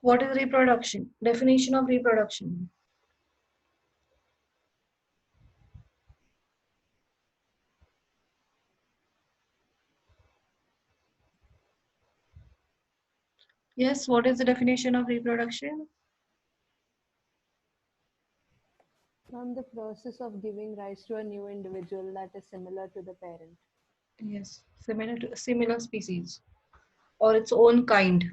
What is reproduction? Definition of reproduction. Yes, what is the definition of reproduction? From the process of giving rise to a new individual that is similar to the parent. Yes, similar species or its own kind.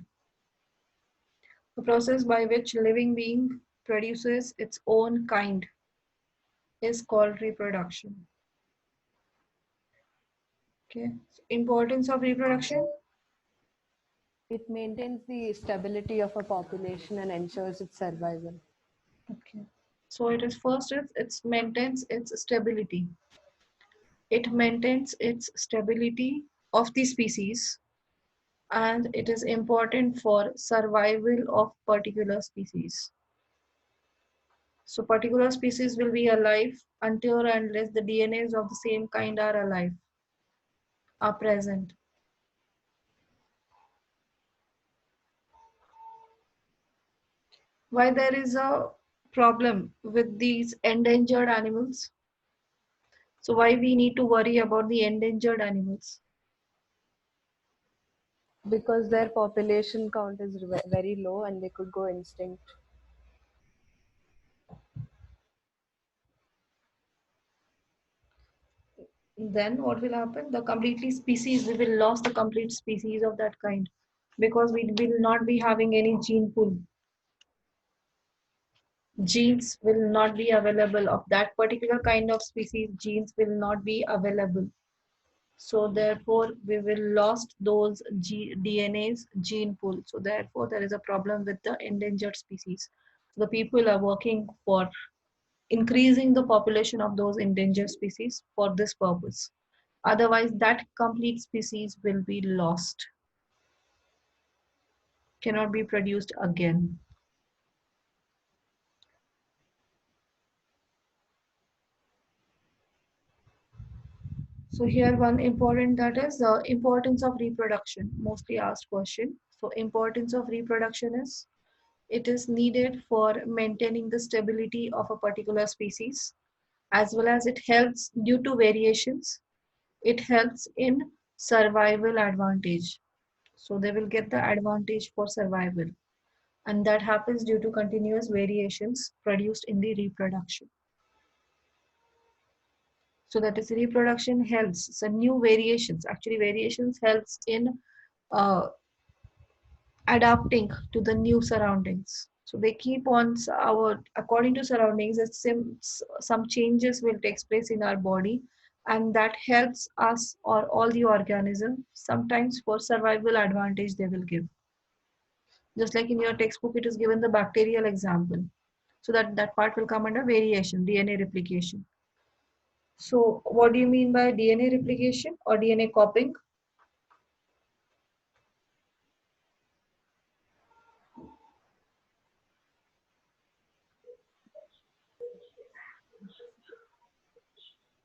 The process by which living being produces its own kind is called reproduction. Okay. So importance of reproduction. It maintains the stability of a population and ensures its survival. Okay. So it is first it maintains its stability. It maintains its stability of the species, and it is important for survival of particular species. So particular species will be alive until or unless the DNAs of the same kind are alive, are present. Why there is a problem with these endangered animals? So why we need to worry about the endangered animals? Because their population count is very low and they could go extinct. Then what will happen? The completely species, we will lose the complete species of that kind because we will not be having any gene pool. Genes will not be available of that particular kind of species. Genes will not be available. So therefore, we will lost those DNA's gene pool. So therefore, there is a problem with the endangered species. The people are working for increasing the population of those endangered species for this purpose. Otherwise, that complete species will be lost, cannot be produced again. So here one important, that is the importance of reproduction, mostly asked question. So importance of reproduction is it is needed for maintaining the stability of a particular species, as well as it helps due to variations. It helps in survival advantage. So they will get the advantage for survival. And that happens due to continuous variations produced in the reproduction. So that is reproduction helps. So new variations, actually variations helps in uh, adapting to the new surroundings. So they keep on our according to surroundings. Some changes will take place in our body, and that helps us or all the organism. Sometimes for survival advantage they will give. Just like in your textbook, it is given the bacterial example. So that part will come under variation, DNA replication. So what do you mean by DNA replication or DNA copying?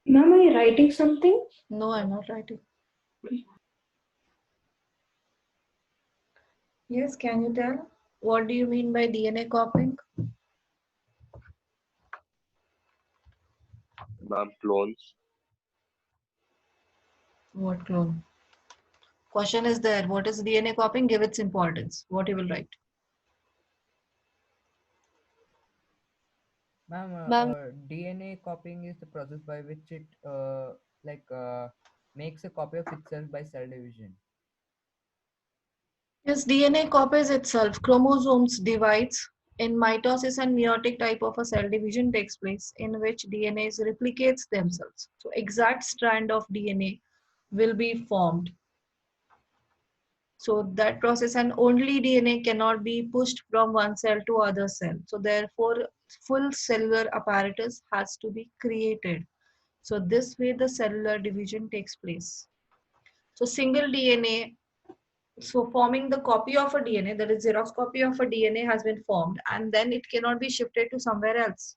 Ma'am, are you writing something? No, I'm not writing. Yes, can you tell? What do you mean by DNA copying? Ma'am, clones. What clone? Question is there. What is DNA copying? Give its importance. What you will write? Ma'am, Ma'am, DNA copying is the process by which it makes a copy of itself by cell division. Yes, DNA copies itself. Chromosomes divides. In mitosis and meiotic type of a cell division takes place in which DNAs replicates themselves. So exact strand of DNA will be formed. So that process, and only DNA cannot be pushed from one cell to other cell. So therefore, full cellular apparatus has to be created. So this way the cellular division takes place. So single DNA, so forming the copy of a DNA, that is Xerox copy of a DNA has been formed, and then it cannot be shifted to somewhere else.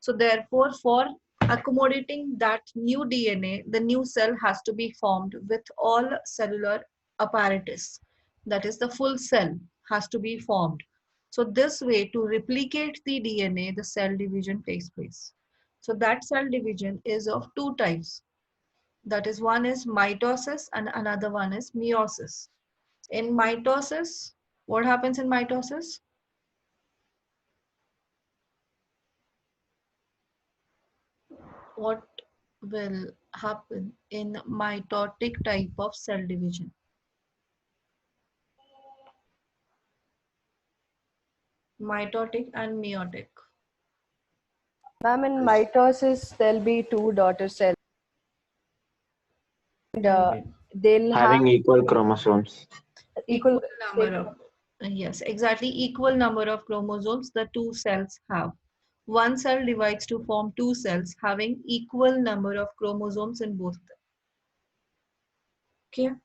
So therefore, for accommodating that new DNA, the new cell has to be formed with all cellular apparatus. That is the full cell has to be formed. So this way, to replicate the DNA, the cell division takes place. So that cell division is of two types. That is, one is mitosis and another one is meiosis. In mitosis, what happens in mitosis? What will happen in mitotic type of cell division? Mitotic and meiotic. Ma'am, in mitosis, there'll be two daughter cells. And, they'll have Having equal chromosomes. equal Equal number of, yes, exactly, equal number of chromosomes the two cells have. One cell divides to form two cells having equal number of chromosomes in both of them. Okay,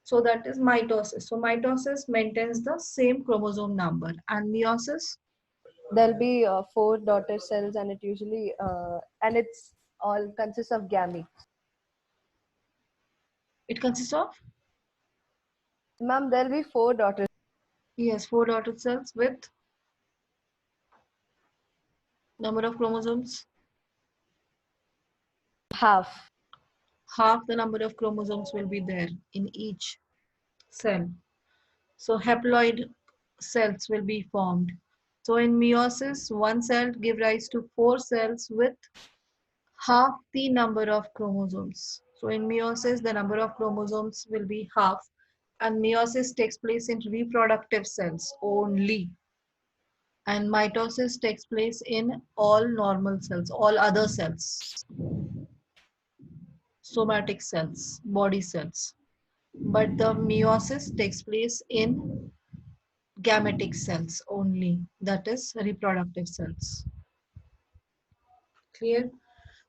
so that is mitosis. So mitosis maintains the same chromosome number, and meiosis, there'll be four daughter cells, and it usually and it's all consists of gametes. it consists of, Ma'am, there'll be four daughter yes, four daughter cells with number of chromosomes, half. half the number of chromosomes will be there in each cell. So haploid cells will be formed. So in meiosis, one cell give rise to four cells with half the number of chromosomes. So in meiosis, the number of chromosomes will be half, and meiosis takes place in reproductive cells only. And mitosis takes place in all normal cells, all other cells, somatic cells, body cells. But the meiosis takes place in gametic cells only, that is reproductive cells. Clear?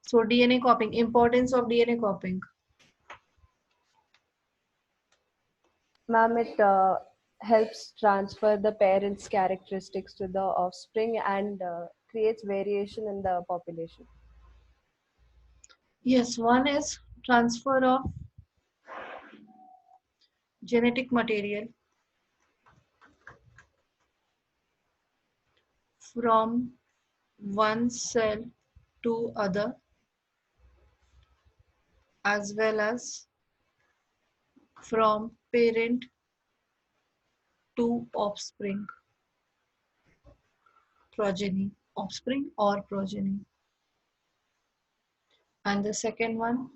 So DNA copying, importance of DNA copying. Ma'am, it helps transfer the parents' characteristics to the offspring and creates variation in the population. Yes, one is transfer of genetic material from one cell to other, as well as from parent to offspring, progeny, offspring or progeny. And the second one,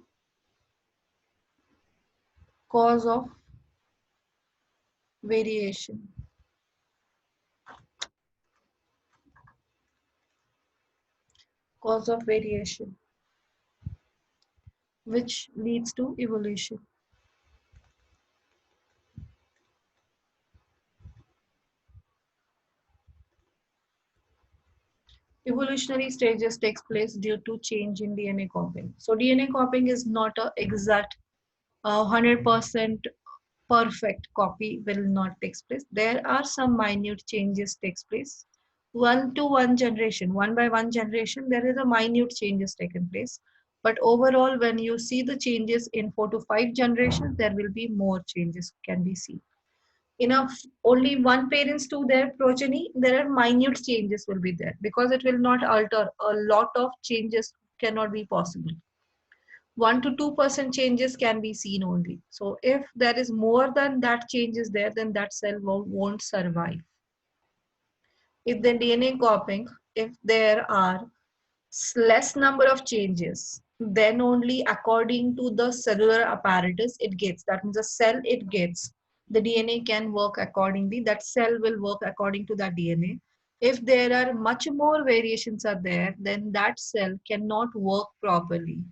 cause of variation. Cause of variation, which leads to evolution. Evolutionary stages takes place due to change in DNA copying. So DNA copying is not a exact 100% perfect copy will not take place. There are some minute changes takes place. One to one generation, one by one generation, there is a minute changes taken place. But overall, when you see the changes in 4 to 5 generations, there will be more changes can be seen. Enough only one parents to their progeny, there are minute changes will be there because it will not alter. A lot of changes cannot be possible. 1 to 2% changes can be seen only. So if there is more than that changes there, then that cell won't survive. If the DNA copying, if there are less number of changes, then only according to the cellular apparatus it gets, that means the cell it gets, the DNA can work accordingly, that cell will work according to that DNA. If there are much more variations are there, then that cell cannot work properly.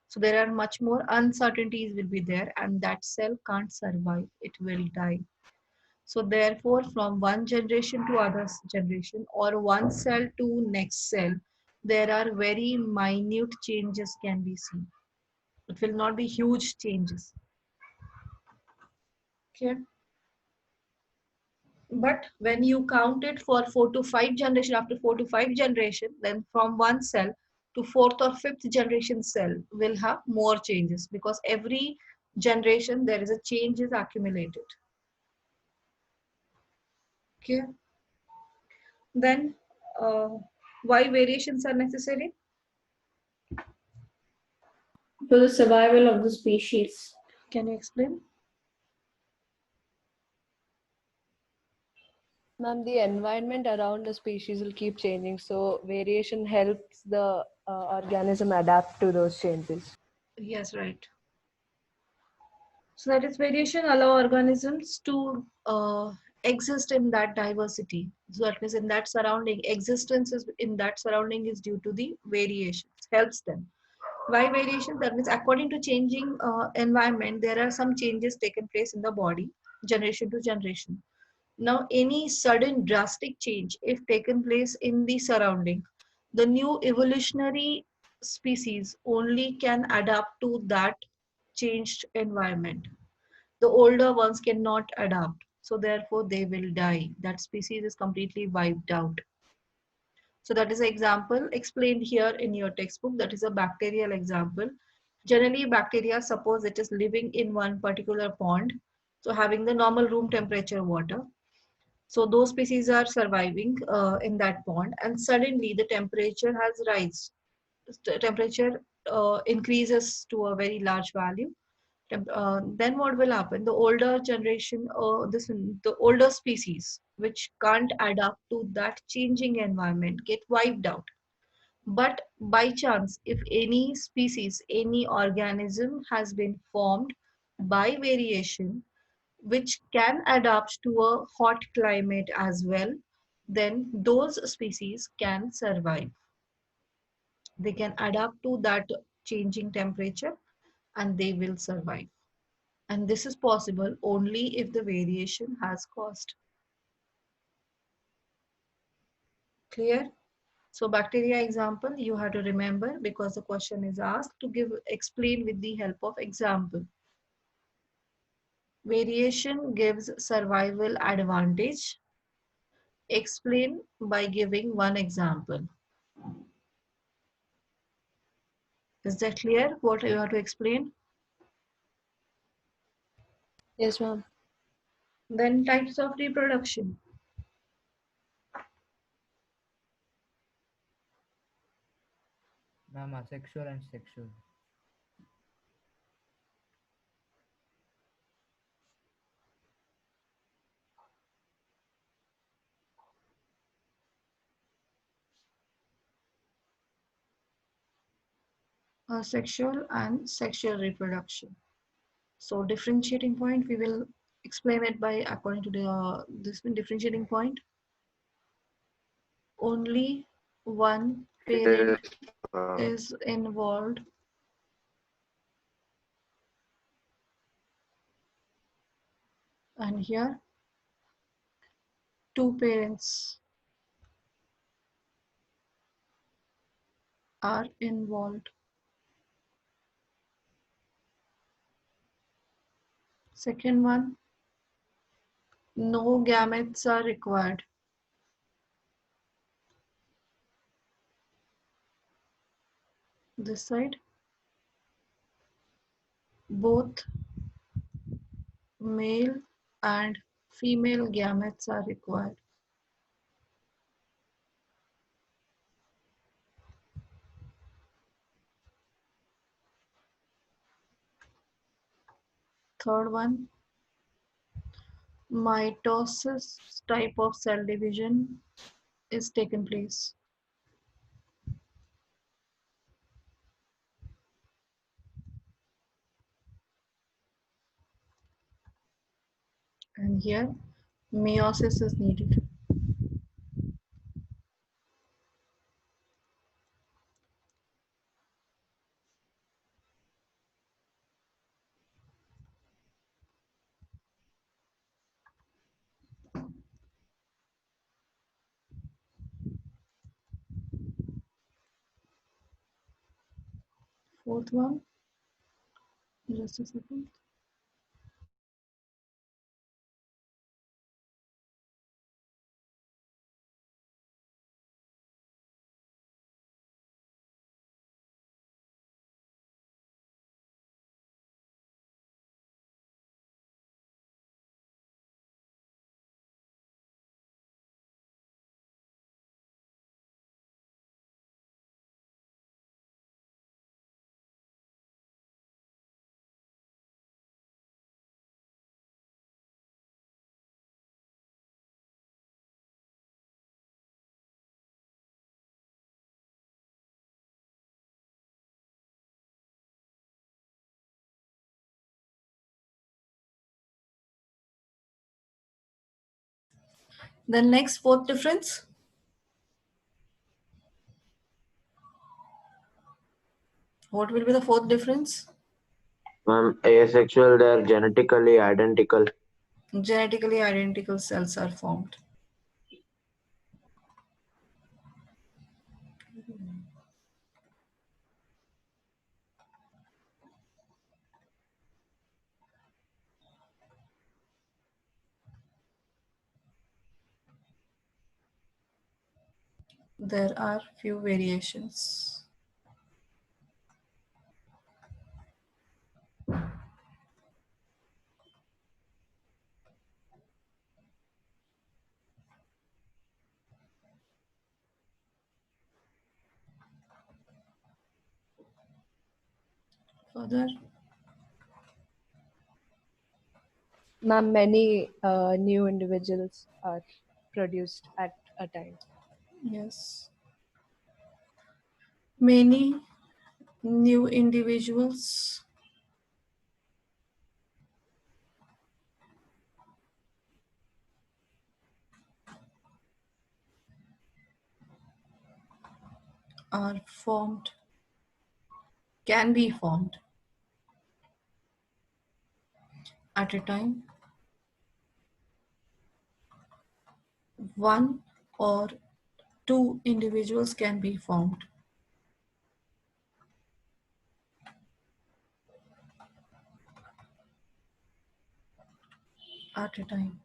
So there are much more uncertainties will be there, and that cell can't survive, it will die. So therefore, from one generation to other generation or one cell to next cell, there are very minute changes can be seen. It will not be huge changes. Okay. But when you count it for 4 to 5 generation, after 4 to 5 generation, then from one cell to fourth or fifth generation cell will have more changes because every generation there is a change is accumulated. Okay. Then, why variations are necessary? For the survival of the species. Can you explain? Ma'am, the environment around the species will keep changing, so variation helps the organism adapt to those changes. Yes, right. So that is variation allow organisms to exist in that diversity. So that means in that surrounding, existence is in that surrounding is due to the variations, helps them. Why variation? That means according to changing environment, there are some changes taken place in the body, generation to generation. Now, any sudden drastic change, if taken place in the surrounding, the new evolutionary species only can adapt to that changed environment. The older ones cannot adapt, so therefore they will die. That species is completely wiped out. So that is an example explained here in your textbook. That is a bacterial example. Generally, bacteria, suppose it is living in one particular pond, so having the normal room temperature water. So those species are surviving in that pond, and suddenly the temperature has rise. The temperature increases to a very large value. Then what will happen? The older generation, the older species which can't adapt to that changing environment get wiped out. But by chance, if any species, any organism has been formed by variation, which can adapt to a hot climate as well, then those species can survive. They can adapt to that changing temperature and they will survive. And this is possible only if the variation has cost. Clear? So bacteria example you have to remember because the question is asked to give explain with the help of example. Variation gives survival advantage. Explain by giving one example. Is that clear what you have to explain? Yes, ma'am. Then types of reproduction. Ma'am, asexual and sexual. Sexual and sexual reproduction. So differentiating point, we will explain it by according to the this one differentiating point. Only one parent is involved and here two parents are involved. Second one, no gametes are required. This side, both male and female gametes are required. Third one, mitosis type of cell division is taken place. And here meiosis is needed. Fourth one, just a second. Then next, fourth difference. What will be the fourth difference? Asexual, they are genetically identical. Genetically identical cells are formed. There are few variations. Further, Ma'am, many new individuals are produced at a time. yes, many new individuals are formed, can be formed at a time. One or two individuals can be formed at a time.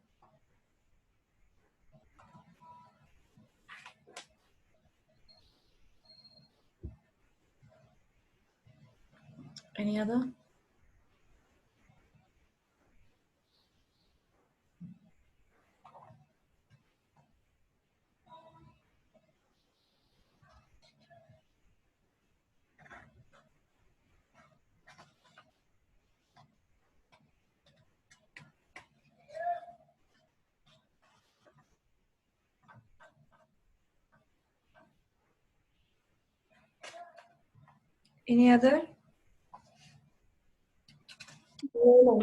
Any other? Any other? No,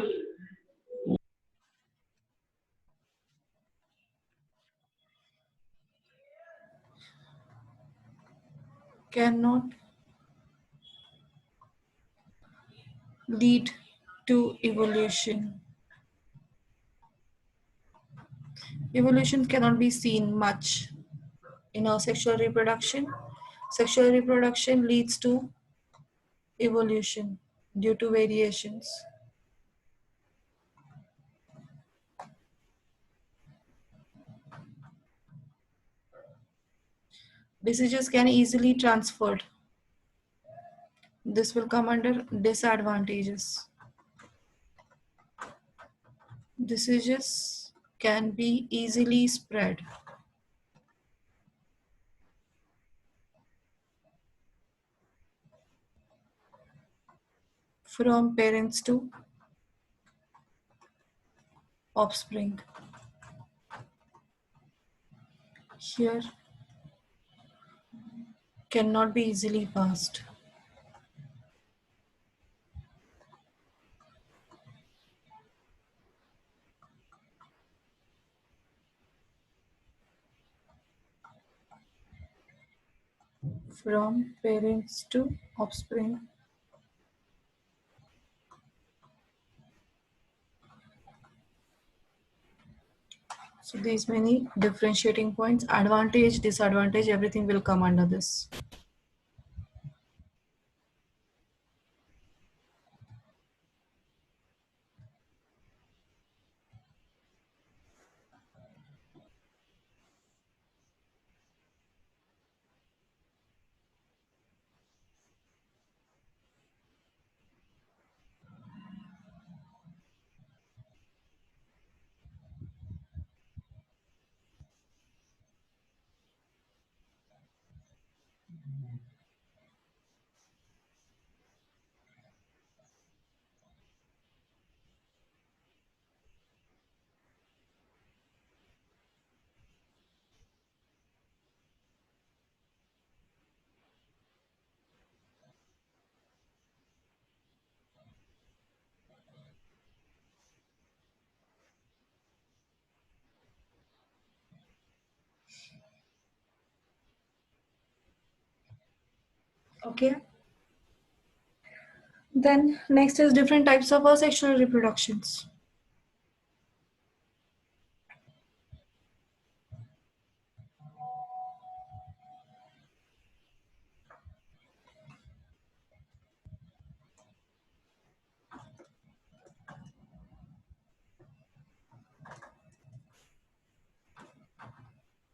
Cannot lead to evolution. Evolution cannot be seen much in our sexual reproduction. Sexual reproduction leads to evolution due to variations. Diseases can easily transferred. This will come under disadvantages. Diseases can be easily spread. From parents to offspring. Here cannot be easily passed. From parents to offspring. So these many differentiating points, advantage, disadvantage, everything will come under this. Okay. Then next is different types of asexual reproductions.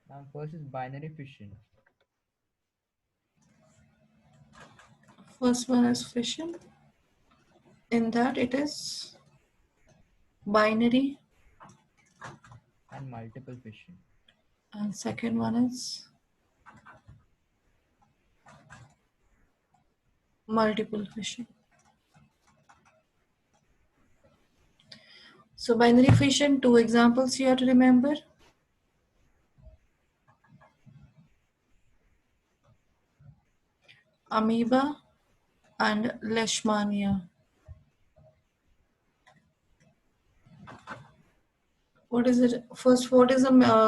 Now first is binary fission. First one is fission. In that it is binary, And multiple fission. and second one is multiple fission. So binary fission, two examples you have to remember. Amoeba and Leishmania. What is it? First, what is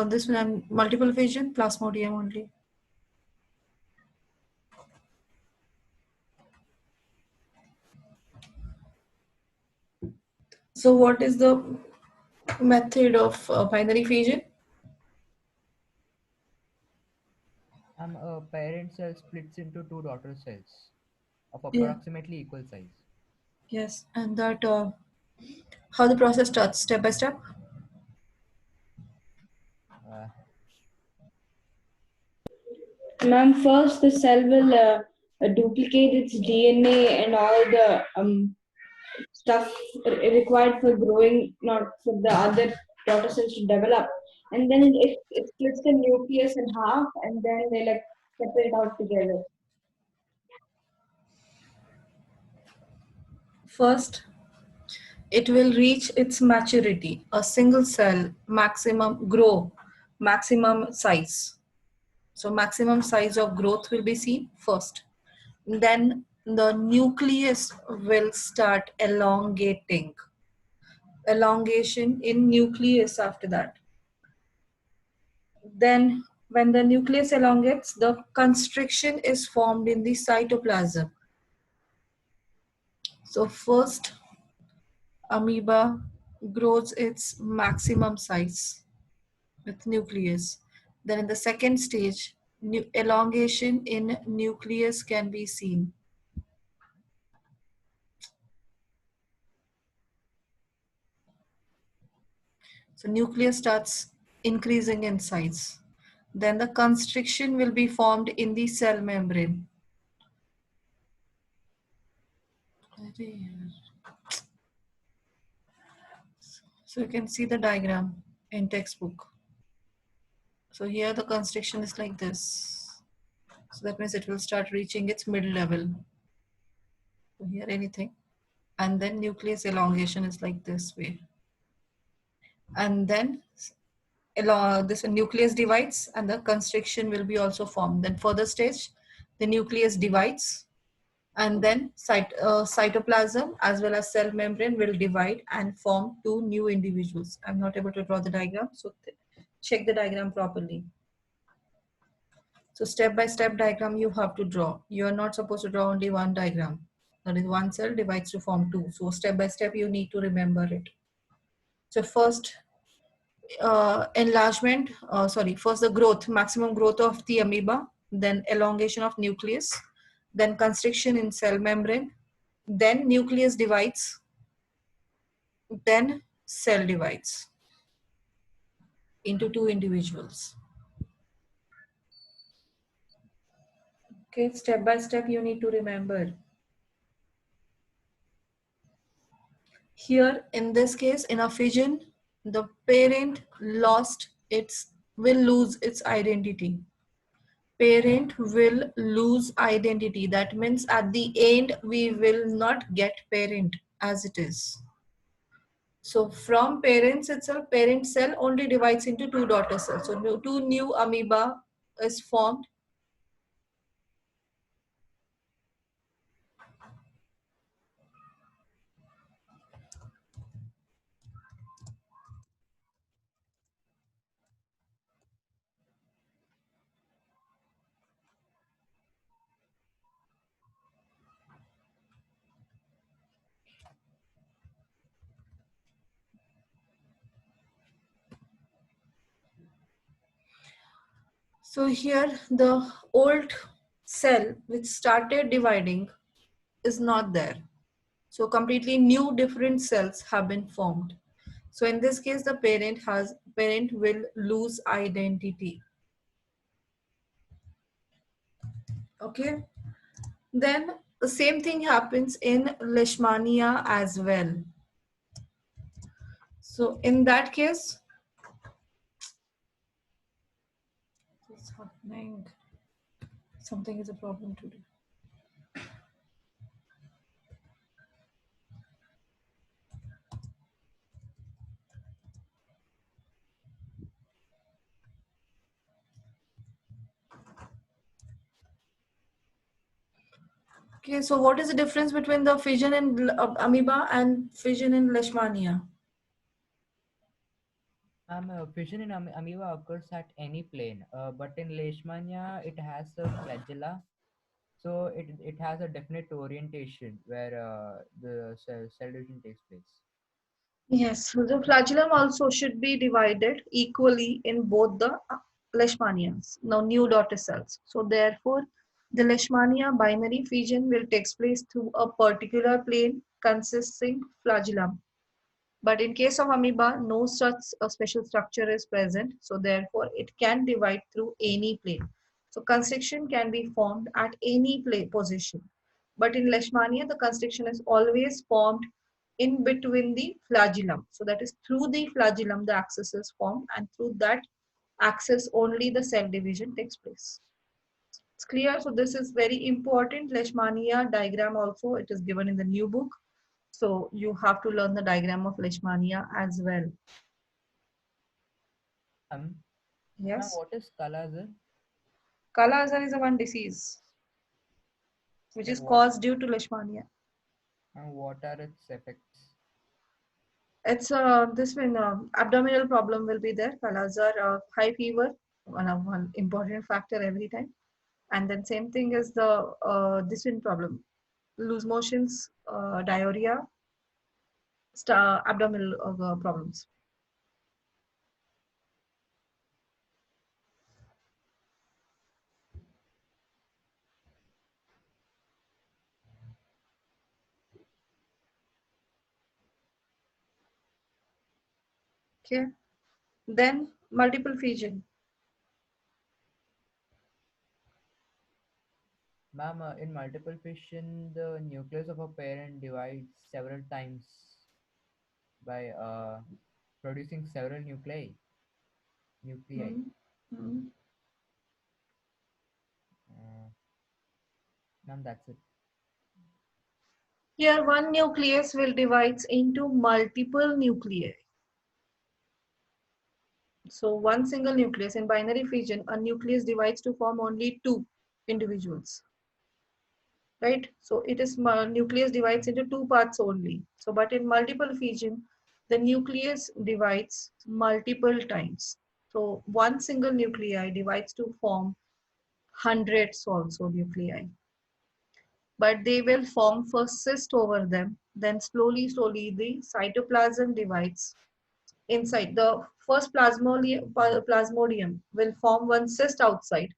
this one? Multiple fission, Plasmodium only. So what is the method of binary fission? A parent cell splits into two daughter cells of Yeah. approximately equal size. Yes, and that how the process starts step by step. Uh, Ma'am, first the cell will duplicate its DNA and all the stuff required for growing, not for the other daughter cells to develop. And then it splits the nucleus in half, and then they like separate out together. First, it will reach its maturity, a single cell maximum grow, maximum size. So maximum size of growth will be seen first. Then the nucleus will start elongating. Elongation in nucleus after that. Then when the nucleus elongates, the constriction is formed in the cytoplasm. So first amoeba grows its maximum size with nucleus. Then in the second stage, elongation in nucleus can be seen. So nucleus starts increasing in size. Then the constriction will be formed in the cell membrane. So you can see the diagram in textbook. So here the constriction is like this. So that means it will start reaching its mid level. So here anything. And then nucleus elongation is like this way. And then this nucleus divides and the constriction will be also formed. Then further stage, the nucleus divides and then cytoplasm as well as cell membrane will divide and form two new individuals. I'm not able to draw the diagram, so check the diagram properly. So step by step diagram you have to draw. You are not supposed to draw only one diagram. That is one cell divides to form two. So step by step you need to remember it. So first enlargement, first the growth, maximum growth of the amoeba, then elongation of nucleus, then constriction in cell membrane, then nucleus divides, then cell divides into two individuals. Okay, step by step you need to remember. Here in this case, in a fission, the parent will lose its identity. Parent will lose identity. That means at the end, we will not get parent as it is. So from parents itself, parent cell only divides into two daughter cells. So two new amoeba is formed. So here the old cell which started dividing is not there. So completely new different cells have been formed. So in this case, the parent will lose identity. Okay. Then the same thing happens in Leishmania as well. So in that case, what's happening? Something is a problem today. Okay, so what is the difference between the fission in amoeba and fission in Leishmania? Fission in amoeba occurs at any plane, but in Leishmania it has a flagella, so it has a definite orientation where the cell division takes place. Yes, so the flagellum also should be divided equally in both the Leishmanias, now new daughter cells. So therefore, the Leishmania binary fission will take place through a particular plane consisting flagellum. But in case of amoeba, no such a special structure is present. So therefore, it can divide through any plane. So constriction can be formed at any position. But in Leishmania, the constriction is always formed in between the flagellum. So that is through the flagellum, the axis is formed, and through that axis only the cell division takes place. It's clear. So this is very important. Leishmania diagram also, it is given in the new book. So you have to learn the diagram of Leishmania as well. Ma'am, Yes. what is Kala-Azar? Kala-Azar is a one disease which is What caused due to Leishmania. and what are its effects? It's this one abdominal problem will be there. Kala-Azar, high fever, one important factor every time. And then same thing is the this one problem, loose motions, diarrhea, abdominal problems. Okay. Then multiple fission. Ma'am, in multiple fission, the nucleus of a parent divides several times by producing several nuclei. Hmm. Hmm. Uh, Ma'am, that's it. Here, one nucleus will divide into multiple nuclei. So one single nucleus in binary fission, a nucleus divides to form only two individuals, right? So it is nucleus divides into two parts only. So but in multiple fission, the nucleus divides multiple times. So one single nuclei divides to form hundreds also nuclei. But they will form first cyst over them. Then slowly, slowly the cytoplasm divides inside. The first plasmodium will form one cyst outside.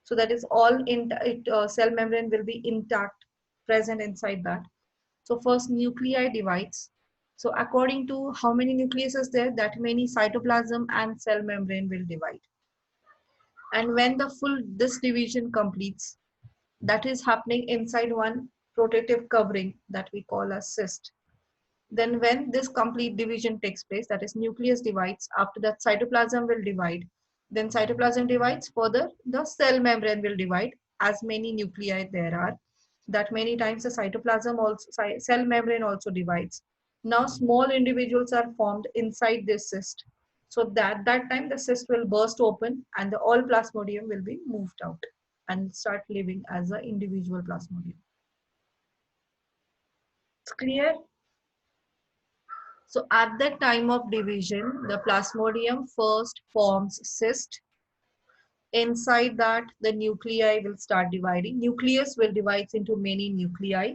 So that is all in cell membrane will be intact, present inside that. So first nuclei divides. So according to how many nucleus is there, that many cytoplasm and cell membrane will divide. And when the full this division completes, that is happening inside one protective covering that we call as cyst. Then when this complete division takes place, that is nucleus divides, after that cytoplasm will divide. Then cytoplasm divides, further the cell membrane will divide, as many nuclei there are. That many times the cytoplasm also, cell membrane also divides. Now small individuals are formed inside this cyst. So that time the cyst will burst open and the all plasmodium will be moved out and start living as an individual plasmodium. It's clear? So at the time of division, the plasmodium first forms cyst. Inside that, the nuclei will start dividing. Nucleus will divide into many nuclei.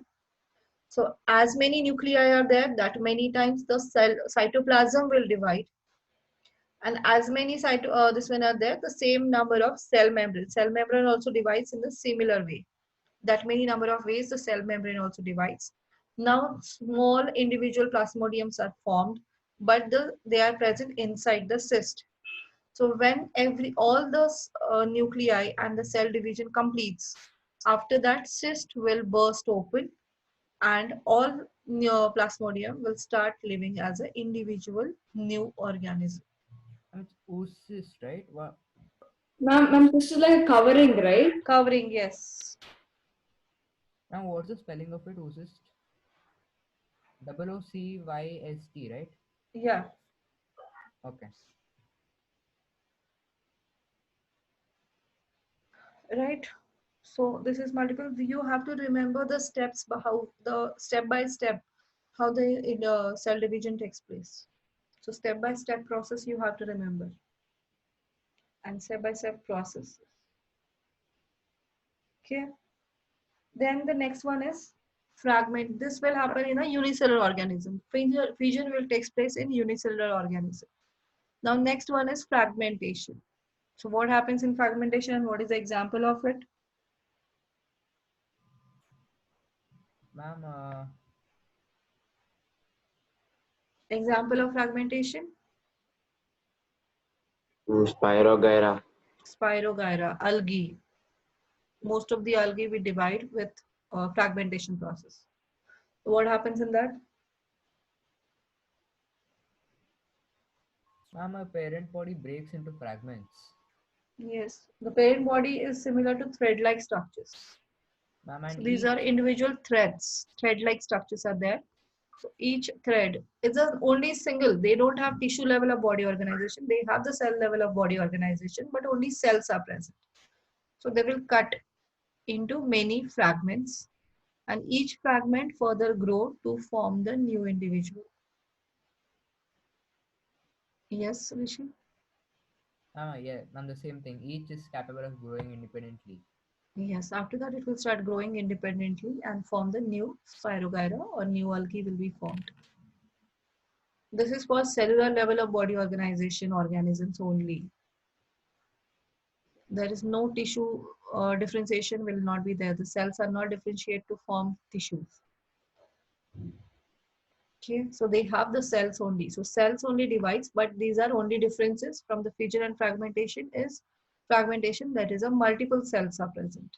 So as many nuclei are there, that many times the cell cytoplasm will divide. And as many this one are there, the same number of cell membrane. Cell membrane also divides in a similar way. That many number of ways the cell membrane also divides. Now small individual plasmodiums are formed, but they are present inside the cyst. So when all the nuclei and the cell division completes, after that cyst will burst open and all plasmodium will start living as an individual new organism. It's oocyst, right? Ma'am, this is like a covering, right? Covering, yes. Now, what's the spelling of it? Oocyst? OOCYST, right? Yeah, Okay. right. So this is multiple. You have to remember the steps, how the step by step, how the cell division takes place. So step by step process you have to remember, and step by step process. Okay. Then the next one is fragment. This will happen in a unicellular organism. Fission will take place in unicellular organism. Now next one is fragmentation. So what happens in fragmentation and what is the example of it? Ma'am, Example of fragmentation? Spirogyra. Spirogyra, algae. Most of the algae we divide with fragmentation process. So what happens in that? ma'am, a parent body breaks into fragments. Yes, the parent body is similar to thread-like structures. Ma'am, So and these are individual threads. Thread-like structures are there. So each thread is a only single. They don't have tissue level of body organization. They have the cell level of body organization, but only cells are present. So they will cut into many fragments, and each fragment further grow to form the new individual. Yes, Rishi? yeah, ma'am, the same thing. Each is capable of growing independently. Yes, after that it will start growing independently and form the new spirogyra or new algae will be formed. This is for cellular level of body organization organisms only. There is no tissue differentiation will not be there. The cells are not differentiate to form tissues. Okay, so they have the cells only. So cells only divides, but these are only differences from the fission and fragmentation is fragmentation that is a multiple cells are present.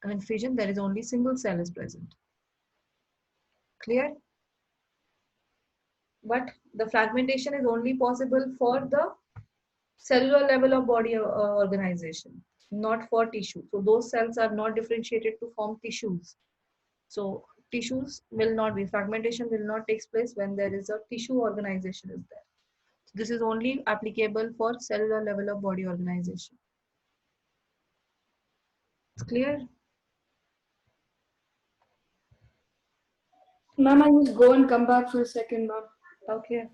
And in fission there is only single cell is present. Clear? But the fragmentation is only possible for the cellular level of body organization, not for tissue. So those cells are not differentiated to form tissues. So tissues will not be, fragmentation will not take place when there is a tissue organization is there. So this is only applicable for cellular level of body organization. It's clear? Ma'am, I just go and come back for a second, ma'am. Okay.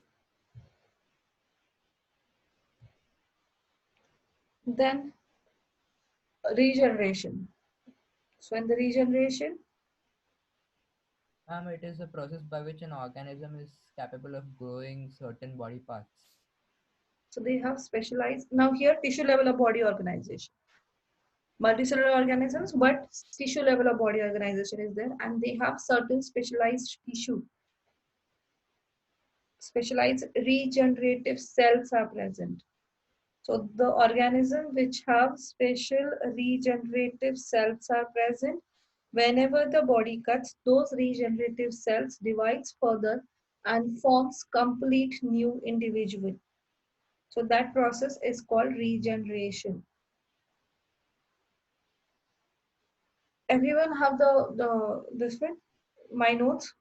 Then regeneration. So in the regeneration, Ma'am, it is a process by which an organism is capable of growing certain body parts. so they have specialized, now here tissue level of body organization. Multicellular organisms, but tissue level of body organization is there and they have certain specialized tissue. Specialized regenerative cells are present. So the organism which have special regenerative cells are present. Whenever the body cuts, those regenerative cells divides further and forms complete new individual. So that process is called regeneration. Everyone have the this one? My notes?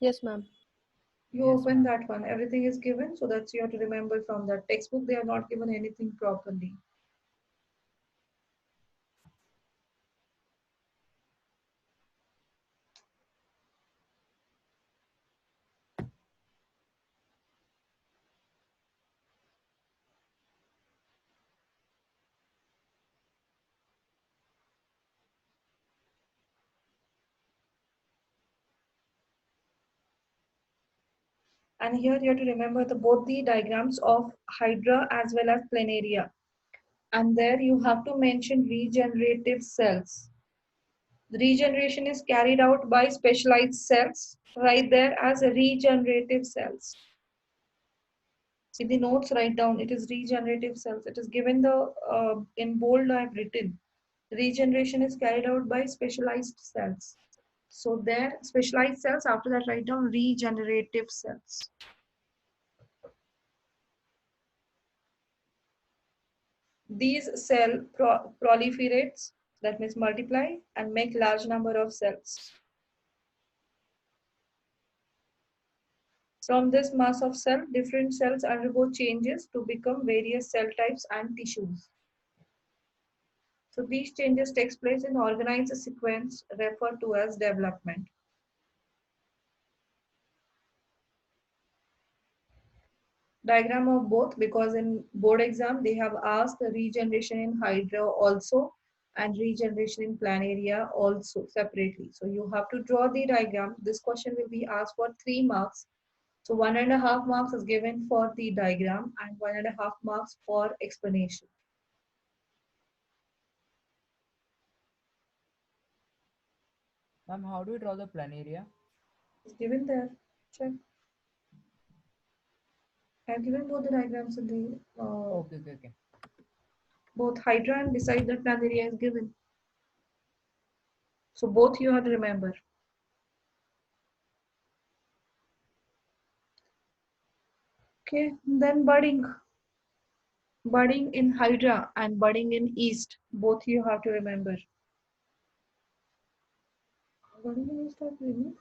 Yes, ma'am. You Yes, open ma'am. that one. Everything is given, so that's you have to remember from that textbook. They are not given anything properly. And here you have to remember both the diagrams of hydra as well as planaria. And there you have to mention regenerative cells. The regeneration is carried out by specialized cells, right there as regenerative cells. In the notes, write down it is regenerative cells. It is given in bold. I have written regeneration is carried out by specialized cells. So there, specialized cells. After that, write down regenerative cells. These cell proliferates, that means multiply, and make large number of cells. From this mass of cell, different cells undergo changes to become various cell types and tissues. So these changes takes place in organized sequence referred to as development. Diagram of both, because in board exam they have asked the regeneration in hydra also and regeneration in planaria also separately. So you have to draw the diagram. This question will be asked for 3 marks. So 1.5 marks is given for the diagram and 1.5 marks for explanation. Ma'am, how do you draw the planaria? It's given there. Check. I have given both the diagrams in the Okay. both hydra and beside that planaria is given. So both you have to remember. Okay, then budding. Budding in hydra and budding in yeast, both you have to remember. Budding in yeast I've removed.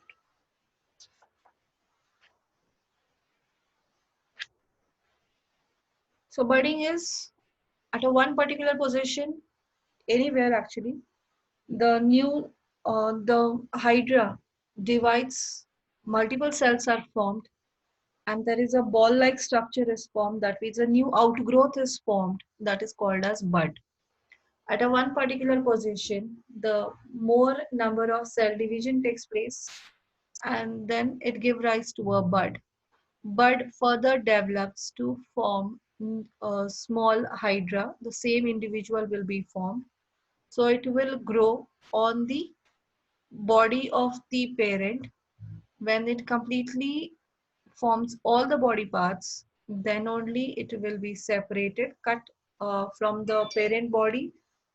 So budding is at a one particular position, anywhere actually. The hydra divides, multiple cells are formed, and there is a ball-like structure is formed. That means a new outgrowth is formed. That is called as bud. At a one particular position, the more number of cell division takes place, and then it gives rise to a bud. Bud further develops to form a small hydra. The same individual will be formed. So it will grow on the body of the parent. When it completely forms all the body parts, then only it will be separated, cut from the parent body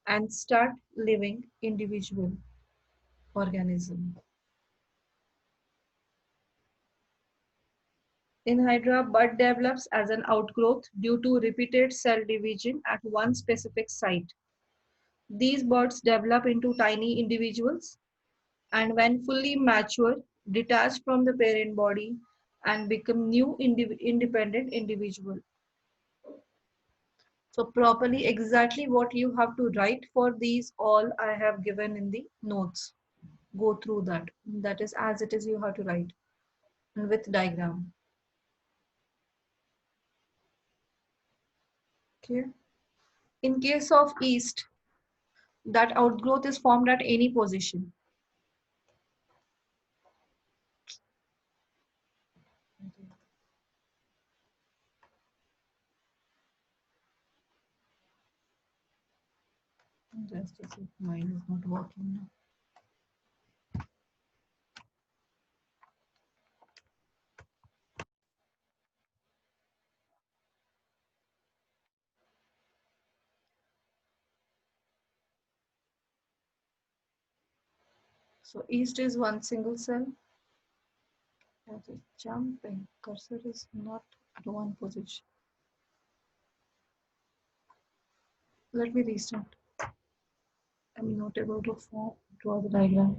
and start living individual organism. In hydra, bud develops as an outgrowth due to repeated cell division at one specific site. These buds develop into tiny individuals and when fully mature, detach from the parent body and become new independent individual. So properly exactly what you have to write for these all I have given in the notes. Go through that. That is as it is you have to write and with diagram. Okay. In case of yeast, that outgrowth is formed at any position. Just a sec, mine is not working now. So yeast is one single cell. That is jumping. Cursor is not at one position. Let me restart. I'm not able to draw the diagram.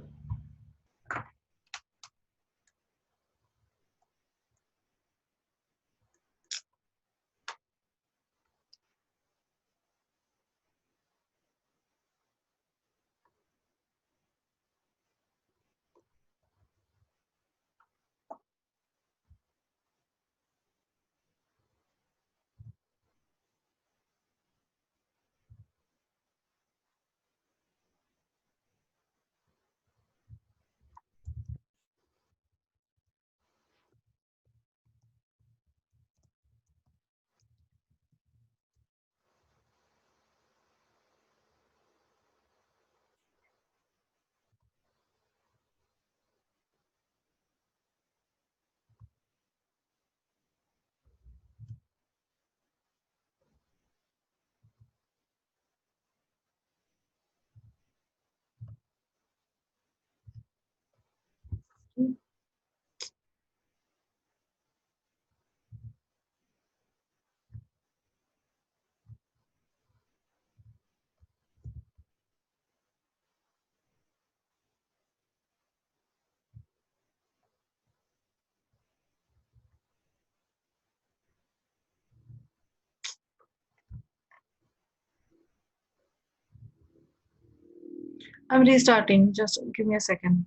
I'm restarting. Just give me a second.